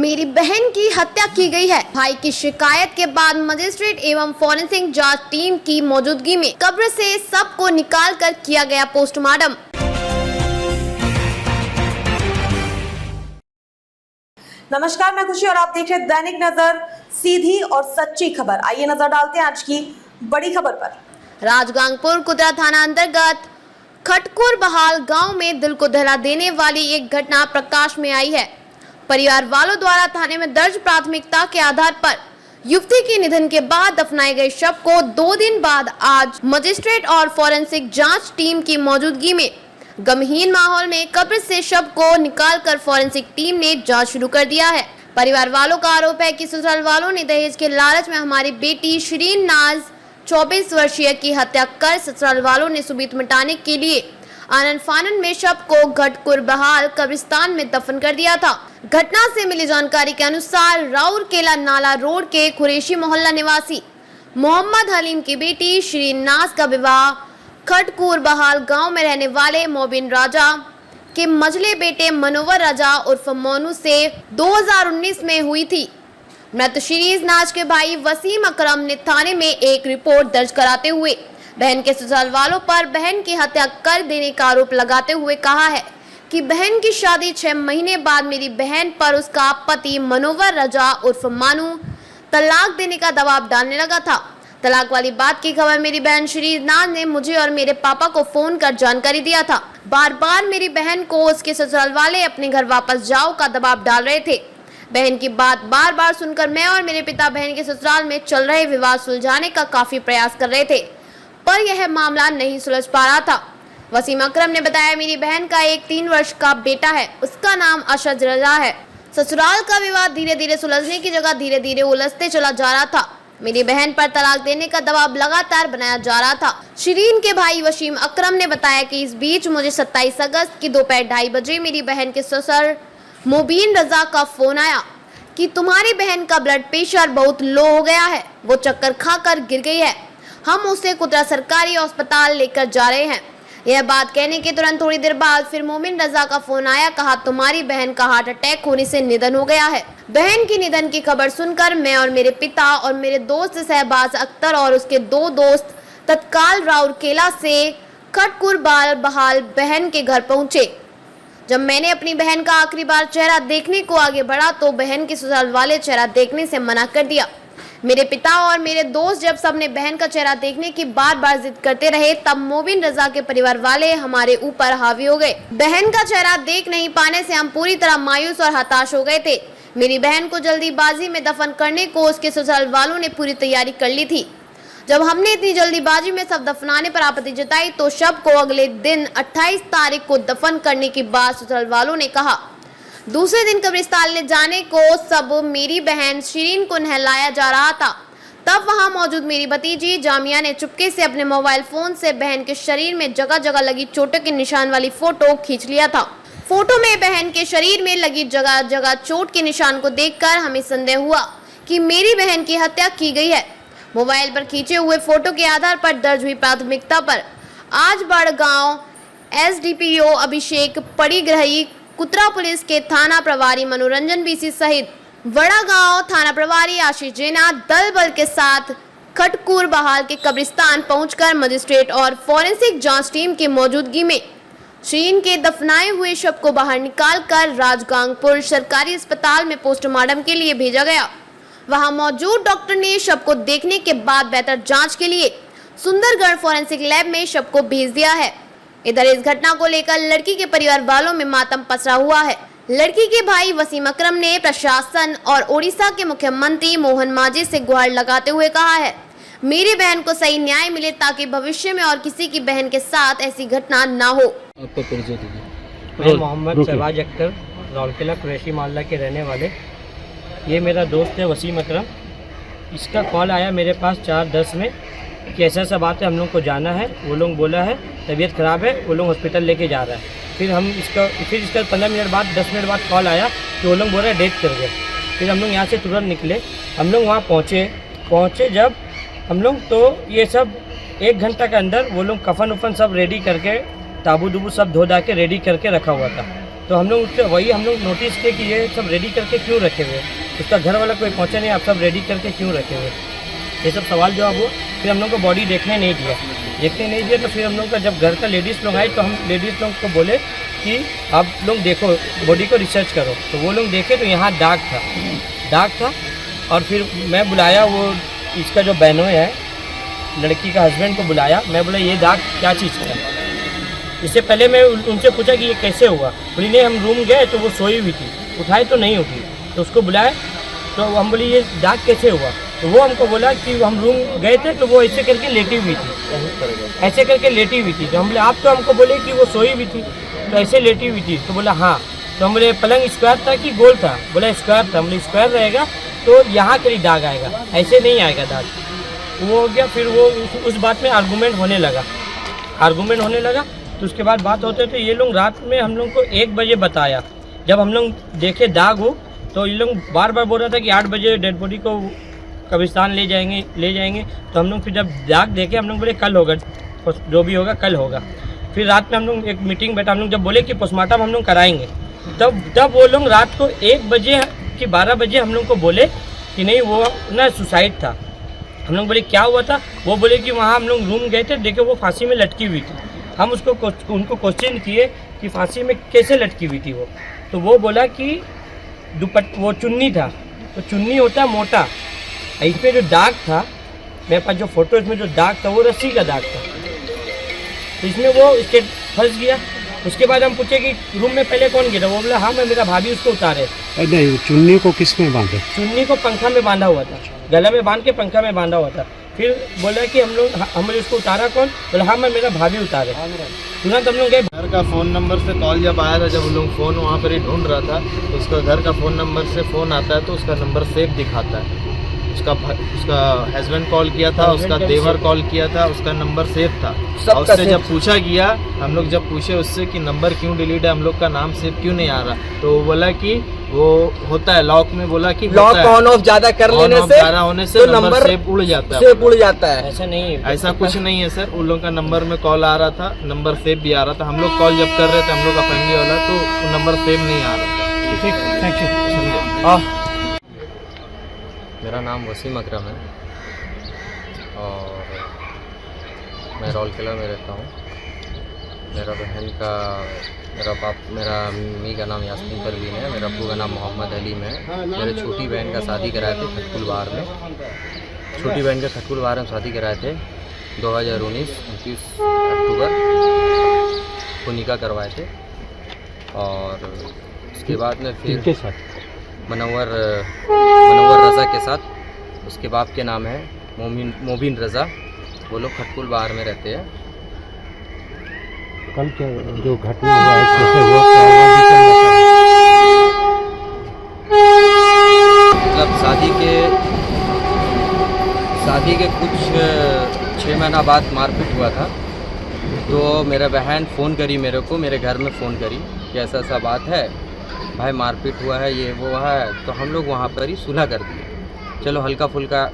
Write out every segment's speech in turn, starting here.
मेरी बहन की हत्या की गई है। भाई की शिकायत के बाद मजिस्ट्रेट एवं फॉरेंसिक जांच टीम की मौजूदगी में कब्र से शव को निकालकर किया गया पोस्टमार्टम। नमस्कार, मैं खुशी और आप देख रहे हैं दैनिक नजर, सीधी और सच्ची खबर। आइए नजर डालते हैं आज की बड़ी खबर पर। राजगांगपुर कुदरा थाना अंतर्गत खटकुर बहाल गांव में दिल को दहला देने वाली एक घटना प्रकाश में आई है। परिवार वालों द्वारा थाने में दर्ज प्राथमिकता के आधार पर युवती के निधन के बाद दफनाए गए शव को 2 दिन बाद आज मजिस्ट्रेट और फॉरेंसिक जांच टीम की मौजूदगी में गमहीन माहौल में कब्र से शव को निकालकर फॉरेंसिक टीम ने जांच शुरू कर दिया है। परिवार वालों का आरोप है कि ससुराल वालों ने दहेज के लालच में हमारी बेटी शिरीन नाज 24 वर्षीय की हत्या कर ससुराल वालों ने सुबीत मिटाने के लिए आनन फानन में शव को घटकुर बहाल कब्रिस्तान में दफन कर दिया था। घटना से मिली जानकारी के अनुसार राउरकेला नाला रोड के कुरैशी मोहल्ला निवासी मोहम्मद हलीम की बेटी शिरीन नाज का विवाह खटकुर बहाल गांव में रहने वाले मोबिन राजा के मझले बेटे मनोवर राजा उर्फ मोनू से 2019 में हुई थी। मृत शिरीन नाज के भाई वसीम अकरम ने थाने में एक रिपोर्ट दर्ज कराते हुए बहन के ससुराल वालों पर बहन की हत्या कर देने का आरोप लगाते हुए कहा है कि बहन की शादी 6 महीने बाद मेरी बहन पर उसका पति मनोवर राजा उर्फ मानू तलाक देने का दबाव डालने लगा था। तलाक वाली बात की खबर मेरी बहन शिरीन नाज ने मुझे और मेरे पापा को फोन कर जानकारी दिया था। बार बार मेरी बहन को उसके ससुराल वाले अपने घर वापस जाओ का दबाव डाल रहे थे। बहन की बात बार बार सुनकर मैं और मेरे पिता बहन के ससुराल में चल रहे विवाद सुलझाने का काफी प्रयास कर रहे थे, पर यह मामला नहीं सुलझ पा रहा था। वसीम अकरम ने बताया मेरी बहन का एक 3 वर्ष का बेटा है, उसका नाम अशद रजा है। ससुराल का विवाद धीरे धीरे सुलझने की जगह धीरे धीरे उलझते चला जा रहा था। मेरी बहन पर तलाक देने का दबाव लगातार बनाया जा रहा था। शिरीन के भाई वसीम अकरम ने बताया कि इस बीच मुझे 27 अगस्त की दोपहर 2:30 बजे मेरी बहन के ससुर मोबिन रजा का फोन आया कि तुम्हारी बहन का ब्लड प्रेशर बहुत लो हो गया है, वो चक्कर खाकर गिर गई है, हम उसे कुदरा सरकारी अस्पताल लेकर जा रहे हैं। यह बात कहने के तुरंत थोड़ी देर बाद फिर मोमिन रजा का फोन आया, कहा तुम्हारी बहन का हार्ट अटैक होने से निधन हो गया है। बहन की निधन की खबर सुनकर मैं और मेरे पिता और मेरे दोस्त शहबाज अख्तर और उसके 2 दोस्त तत्काल राउरकेला से खटकुर बहाल बहन के घर पहुंचे। जब मैंने अपनी बहन का आखिरी बार चेहरा देखने को आगे बढ़ा तो बहन के ससुराल वाले चेहरा देखने से मना कर दिया। मेरे पिता और मेरे दोस्त जब सबने बहन का चेहरा देखने की बार बार जिद करते रहे, तब मोबिन रजा के परिवार वाले हमारे ऊपर हावी हो गए। बहन का चेहरा देख नहीं पाने से हम पूरी तरह मायूस और हताश हो गए थे। मेरी बहन को जल्दीबाजी में दफन करने को उसके ससुराल वालों ने पूरी तैयारी कर ली थी। जब हमने इतनी जल्दीबाजी में सब दफनाने पर आपत्ति जताई तो शव को अगले दिन 28 तारीख को दफन करने की बात ससुराल वालों ने कहा। दूसरे दिन कब्रिस्तान ले जाने को सब मेरी बहन शिरीन को नहलाया जा रहा था। तब वहां मौजूद मेरी भतीजी जामिया ने चुपके से अपने मोबाइल फोन से बहन के शरीर में जगह जगह लगी चोटों के निशान वाली फोटो खींच लिया था। फोटो में बहन के शरीर में लगी जगह जगह चोट के निशान को देखकर हमें संदेह हुआ कि मेरी बहन की हत्या की गई है। मोबाइल पर खींचे हुए फोटो के आधार पर दर्ज हुई प्राथमिकता पर आज बड़गांव एसडीपीओ अभिषेक परिग्रही, कुतरा पुलिस के थाना प्रभारी मनोरंजन बीसी सहित बड़ा गांव थाना प्रभारी आशीष जैना दल बल के साथ खटकुर बहाल के कब्रिस्तान पहुंचकर मजिस्ट्रेट और फॉरेंसिक जांच टीम की मौजूदगी में शिरीन के दफनाए हुए शव को बाहर निकालकर राजगांगपुर सरकारी अस्पताल में पोस्टमार्टम के लिए भेजा गया। वहां मौजूद डॉक्टर ने शव को देखने के बाद बेहतर जांच के लिए सुंदरगढ़ फॉरेंसिक लैब में शव को भेज दिया है। इधर इस घटना को लेकर लड़की के परिवार वालों में मातम पसरा हुआ है। लड़की के भाई वसीम अकरम ने प्रशासन और ओडिशा के मुख्यमंत्री मोहन मांझी से गुहार लगाते हुए कहा है मेरी बहन को सही न्याय मिले ताकि भविष्य में और किसी की बहन के साथ ऐसी घटना ना हो। आपका परिचय दीजिए। मैं मोहम्मद शहबाज अख्तर, राउरकेला कुरैशी मोहल्ला के रहने वाले। ये मेरा दोस्त है वसीम अकरम। इसका कॉल आया मेरे पास 4:10 में कि ऐसा बात है, हम लोग को जाना है। वो लोग बोला है तबीयत ख़राब है, वो लोग हॉस्पिटल लेके जा रहा है। फिर इसका 15 मिनट बाद 10 मिनट बाद कॉल आया कि वो लोग बोल रहे डेथ कर गए। फिर हम लोग यहाँ से तुरंत निकले। हम लोग वहाँ पहुँचे जब हम लोग तो ये सब 1 घंटा के अंदर वो लोग कफन उफन सब रेडी करके ताबू दुबू सब धो धा के रेडी करके रखा हुआ था। तो हम लोग उससे वही हम लोग नोटिस किए कि ये सब रेडी करके क्यों रखे हुए, उसका घर वाला कोई पहुँचा नहीं, आप सब रेडी करके क्यों रखे हुए, ये सब सवाल जवाब हुआ। फिर हम लोग को बॉडी देखने नहीं दिया, तो फिर हम लोग का जब घर का लेडीज़ लोग आए तो हम लेडीज़ लोग को बोले कि आप लोग देखो बॉडी को रिसर्च करो, तो वो लोग देखे तो यहाँ दाग था। और फिर मैं बुलाया वो इसका जो बहनोई है लड़की का हस्बैंड को बुलाया, मैं बोला ये दाग क्या चीज़ का है। इससे पहले मैं उनसे पूछा कि ये कैसे हुआ, बोली नहीं हम रूम गए तो वो सोई हुई थी, उठाए तो नहीं उठी, तो उसको बुलाए तो हम बोली ये दाग कैसे हुआ, तो वो हमको बोला कि हम रूम गए थे तो वो ऐसे करके लेटी हुई थी, ऐसे करके लेटी हुई थी। तो हम बोले आप तो हमको बोले कि वो सोई हुई थी, तो ऐसे लेटी हुई थी, तो बोला हाँ। तो हम बोले पलंग स्क्वायर था कि गोल था, बोला स्क्वायर था। हम बोले स्क्वायर रहेगा तो यहाँ के लिए दाग आएगा, ऐसे नहीं आएगा दाग। वो हो गया, फिर वो उस बात में आर्गूमेंट होने लगा। तो उसके बाद बात होते तो ये लोग रात में हम लोग को 1 बजे बताया, जब हम लोग देखे दाग हो तो ये लोग बार बार बोल रहा था कि 8 बजे डेड बॉडी को कब्रिस्तान ले जाएंगे। तो हम लोग फिर जब दाग देखे हम लोग बोले कल होगा, जो भी होगा कल होगा। फिर रात में हम लोग एक मीटिंग बैठा, हम लोग जब बोले कि पोस्टमार्टम हम लोग कराएंगे, तब वो लोग रात को 1 बजे कि 12 बजे हम लोग को बोले कि नहीं वो ना सुसाइड था। हम लोग बोले क्या हुआ था, वो बोले कि वहाँ हम लोग रूम गए थे, देखे वो फांसी में लटकी हुई थी। हम उनको क्वेश्चन किए कि फांसी में कैसे लटकी हुई थी वो, तो वो बोला कि वो चुन्नी था, तो चुन्नी होता है मोटा, इसमें जो दाग था मेरे पास जो फोटो, इसमें जो दाग था वो रस्सी का दाग था, तो इसमें वो इसके फंस गया। उसके बाद हम पूछे कि रूम में पहले कौन गिरा, वो बोला हाँ मैं मेरा भाभी उसको उतारे। नहीं, चुन्नी को किस में बांधे? चुन्नी को पंखा में बांधा हुआ था, गला में बांध के पंखा में बांधा हुआ था। फिर बोला कि हमने उसको उतारा कौन, बोला हाँ मैं मेरा भाभी उतारे। तुरंत हम लोग गए। घर का फ़ोन नंबर से कॉल जब आया था, जब हम लोग फ़ोन वहाँ पर ही ढूंढ रहा था, तो उसका घर का फ़ोन नंबर से फ़ोन आता है तो उसका नंबर सेव दिखाता है। उसका हस्बैंड कॉल किया था, उसका देवर कॉल किया था, उसका नंबर सेव था। और उससे जब पूछा गया, हम लोग जब पूछे उससे कि नंबर क्यों डिलीट है, हम लोग का नाम सेव क्यों नहीं आ रहा, तो वो बोला कि वो होता है लॉक में, बोला कि लॉक ऑन ऑफ ज्यादा कर लेने से ज्यादा होने से तो नंबर सेव उड़ जाता है, सेव उड़ जाता है। ऐसा नहीं है, ऐसा कुछ नहीं है सर। उन लोगों का नंबर में कॉल आ रहा था, नंबर सेव भी आ रहा था। हम लोग कॉल जब कर रहे थे हम लोग का फैमिली वाला, तो वो नंबर सेव नहीं आ रहा था। ठीक, थैंक यू। मेरा नाम वसीम अकरम है और मैं रौल किला में रहता हूँ। मेरा मम्मी का नाम यास्मीन परवीन है, मेरा अब्बू का नाम मोहम्मद अलीम है। मेरे छोटी बहन का शादी कराए थे खटकुल बाहर में, छोटी बहन का खटकुल बाहर में शादी कराए थे 2019 29 अक्टूबर को निकाह करवाए थे। और उसके बाद में फिर मनव्वर रज़ा के साथ, उसके बाप के नाम है मोबिन रज़ा, वो लोग खटकुल बाहर में रहते हैं। कल क्या जो घटना हुआ है कैसे हुआ, मतलब शादी के कुछ 6 महीना बाद मारपीट हुआ था। तो मेरा बहन फ़ोन करी मेरे को, मेरे घर में फ़ोन करी कि ऐसा ऐसा बात है भाई, मारपीट हुआ है, ये वो है। तो हम लोग वहाँ पर ही सुलह कर दिए। चलो हल्का फुल्का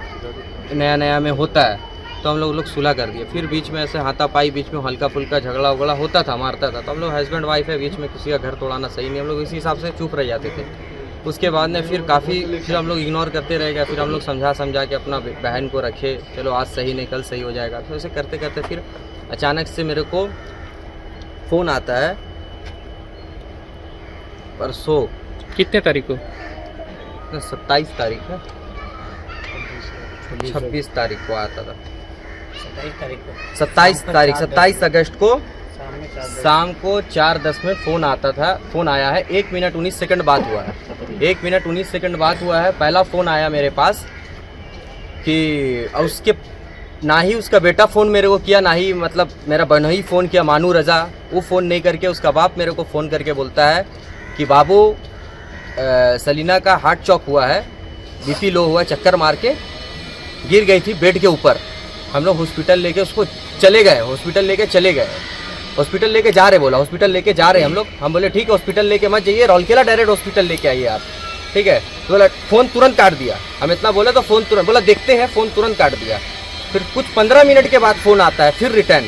नया में होता है तो हम लोग सुलह कर दिए। फिर बीच में ऐसे हाथापाई, बीच में हल्का फुल्का झगड़ा उगड़ा होता था, मारता था। तो हम लोग हस्बैंड वाइफ है, बीच में किसी का घर तोड़ाना सही नहीं, हम लोग इसी हिसाब से चुप रह जाते थे। उसके बाद में फिर फिर हम लोग इग्नोर करते रह गए। फिर हम लोग समझा के अपना बहन को रखे, चलो आज सही नहीं कल सही हो जाएगा। तो ऐसे करते करते फिर अचानक से मेरे को फ़ोन आता है परसों, कितने तारीख को? 27 तारीख है, 26 तारीख को आता था, 27 अगस्त को शाम को 4:10 में फ़ोन आता था। फ़ोन आया है, 1 मिनट 19 सेकंड बात हुआ है, 1 मिनट 19 सेकंड बात हुआ है। पहला फ़ोन आया मेरे पास कि उसके ना ही उसका बेटा फ़ोन मेरे को किया, ना ही मतलब मेरा बहनोई फ़ोन किया, मानू रज़ा। वो फ़ोन नहीं करके उसका बाप मेरे को फ़ोन करके बोलता है कि बाबू सलीना का हार्ट चौक हुआ है, बीपी लो हुआ, चक्कर मार के गिर गई थी बेड के ऊपर। हम लोग हॉस्पिटल लेके उसको चले गए, हॉस्पिटल लेके जा रहे, बोला हॉस्पिटल लेके जा रहे हम लोग। हम बोले ठीक है हॉस्पिटल लेके मत जाइए, रौलकेला डायरेक्ट हॉस्पिटल लेके आइए आप, ठीक है। तो बोला फ़ोन तुरंत काट दिया। हम इतना बोला तो फ़ोन तुरंत, बोला देखते हैं, फ़ोन तुरंत काट दिया। फिर कुछ 15 मिनट के बाद फ़ोन आता है फिर रिटर्न,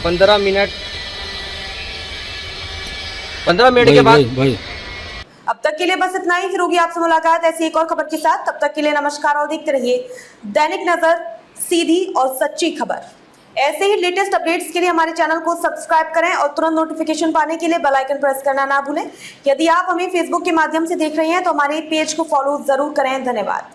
15 मिनट के बाद भाई अब तक के लिए बस इतना ही। फिर होगी आपसे मुलाकात ऐसी एक और खबर के साथ। तब तक के लिए नमस्कार और देखते रहिए दैनिक नजर, सीधी और सच्ची खबर। ऐसे ही लेटेस्ट अपडेट्स के लिए हमारे चैनल को सब्सक्राइब करें और तुरंत नोटिफिकेशन पाने के लिए बेल आइकन प्रेस करना ना भूलें। यदि आप हमें फेसबुक के माध्यम से देख रहे हैं तो हमारे पेज को फॉलो जरूर करें। धन्यवाद।